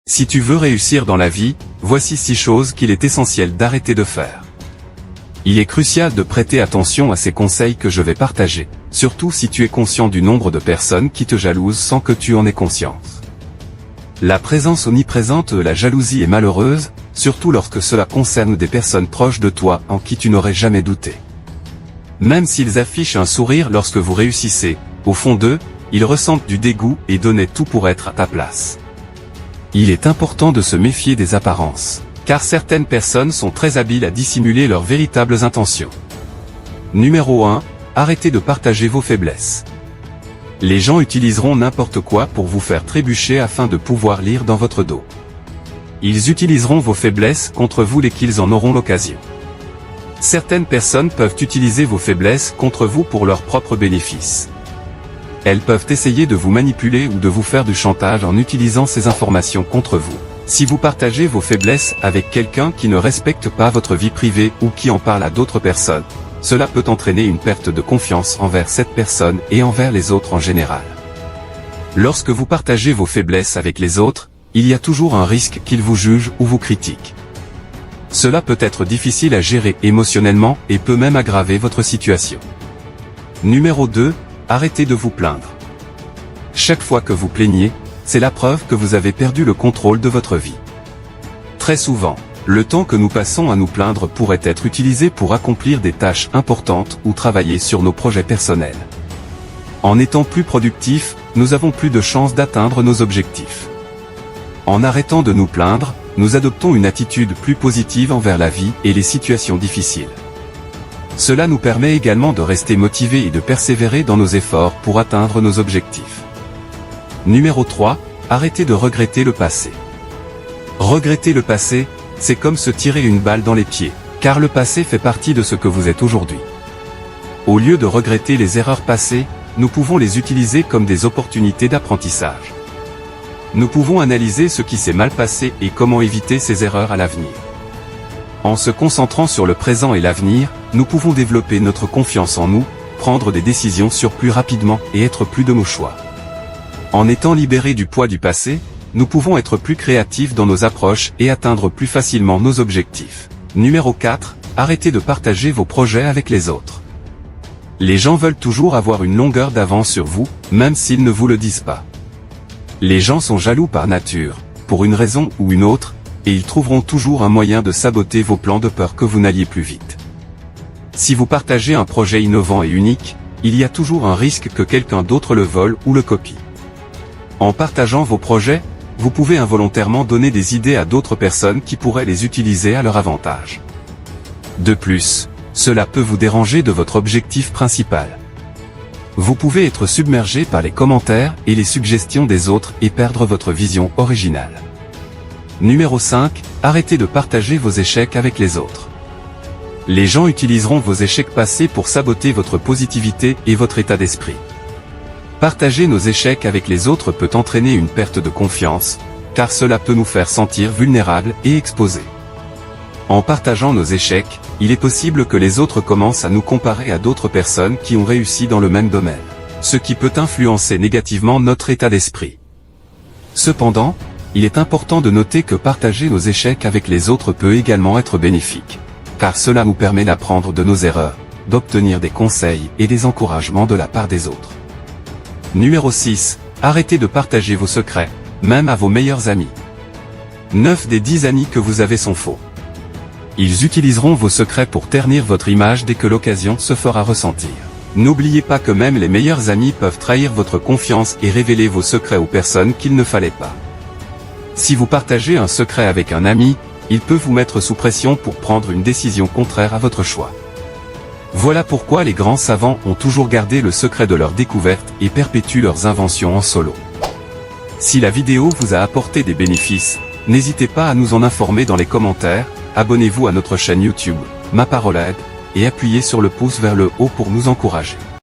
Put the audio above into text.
Si tu veux réussir dans la vie, voici 6 choses qu'il est essentiel d'arrêter de faire. Il est crucial de prêter attention à ces conseils que je vais partager, surtout si tu es conscient du nombre de personnes qui te jalousent sans que tu en aies conscience. La présence omniprésente de la jalousie est malheureuse, surtout lorsque cela concerne des personnes proches de toi en qui tu n'aurais jamais douté. Même s'ils affichent un sourire lorsque vous réussissez, au fond d'eux, ils ressentent du dégoût et donnaient tout pour être à ta place. Il est important de se méfier des apparences, car certaines personnes sont très habiles à dissimuler leurs véritables intentions. Numéro 1. Arrêtez de partager vos faiblesses. Les gens utiliseront n'importe quoi pour vous faire trébucher afin de pouvoir lire dans votre dos. Ils utiliseront vos faiblesses contre vous dès qu'ils en auront l'occasion. Certaines personnes peuvent utiliser vos faiblesses contre vous pour leur propre bénéfice. Elles peuvent essayer de vous manipuler ou de vous faire du chantage en utilisant ces informations contre vous. Si vous partagez vos faiblesses avec quelqu'un qui ne respecte pas votre vie privée ou qui en parle à d'autres personnes, cela peut entraîner une perte de confiance envers cette personne et envers les autres en général. Lorsque vous partagez vos faiblesses avec les autres, il y a toujours un risque qu'ils vous jugent ou vous critiquent. Cela peut être difficile à gérer émotionnellement et peut même aggraver votre situation. Numéro 2. Arrêtez de vous plaindre. Chaque fois que vous plaignez, c'est la preuve que vous avez perdu le contrôle de votre vie. Très souvent, le temps que nous passons à nous plaindre pourrait être utilisé pour accomplir des tâches importantes ou travailler sur nos projets personnels. En étant plus productifs, nous avons plus de chances d'atteindre nos objectifs. En arrêtant de nous plaindre, nous adoptons une attitude plus positive envers la vie et les situations difficiles. Cela nous permet également de rester motivés et de persévérer dans nos efforts pour atteindre nos objectifs. Numéro 3. Arrêtez de regretter le passé. Regretter le passé, c'est comme se tirer une balle dans les pieds, car le passé fait partie de ce que vous êtes aujourd'hui. Au lieu de regretter les erreurs passées, nous pouvons les utiliser comme des opportunités d'apprentissage. Nous pouvons analyser ce qui s'est mal passé et comment éviter ces erreurs à l'avenir. En se concentrant sur le présent et l'avenir, nous pouvons développer notre confiance en nous, prendre des décisions plus rapidement et être plus de nos choix. En étant libérés du poids du passé, nous pouvons être plus créatifs dans nos approches et atteindre plus facilement nos objectifs. Numéro 4. Arrêtez de partager vos projets avec les autres. Les gens veulent toujours avoir une longueur d'avance sur vous, même s'ils ne vous le disent pas. Les gens sont jaloux par nature, pour une raison ou une autre, et ils trouveront toujours un moyen de saboter vos plans de peur que vous n'alliez plus vite. Si vous partagez un projet innovant et unique, il y a toujours un risque que quelqu'un d'autre le vole ou le copie. En partageant vos projets, vous pouvez involontairement donner des idées à d'autres personnes qui pourraient les utiliser à leur avantage. De plus, cela peut vous déranger de votre objectif principal. Vous pouvez être submergé par les commentaires et les suggestions des autres et perdre votre vision originale. Numéro 5. Arrêtez de partager vos échecs avec les autres. Les gens utiliseront vos échecs passés pour saboter votre positivité et votre état d'esprit. Partager nos échecs avec les autres peut entraîner une perte de confiance, car cela peut nous faire sentir vulnérables et exposés. En partageant nos échecs, il est possible que les autres commencent à nous comparer à d'autres personnes qui ont réussi dans le même domaine, ce qui peut influencer négativement notre état d'esprit. Cependant, il est important de noter que partager nos échecs avec les autres peut également être bénéfique, car cela nous permet d'apprendre de nos erreurs, d'obtenir des conseils et des encouragements de la part des autres. Numéro 6. Arrêtez de partager vos secrets, même à vos meilleurs amis. 9 des 10 amis que vous avez sont faux. Ils utiliseront vos secrets pour ternir votre image dès que l'occasion se fera ressentir. N'oubliez pas que même les meilleurs amis peuvent trahir votre confiance et révéler vos secrets aux personnes qu'il ne fallait pas. Si vous partagez un secret avec un ami, il peut vous mettre sous pression pour prendre une décision contraire à votre choix. Voilà pourquoi les grands savants ont toujours gardé le secret de leurs découvertes et perpétuent leurs inventions en solo. Si la vidéo vous a apporté des bénéfices, n'hésitez pas à nous en informer dans les commentaires, abonnez-vous à notre chaîne YouTube, Ma Parole Aide, et appuyez sur le pouce vers le haut pour nous encourager.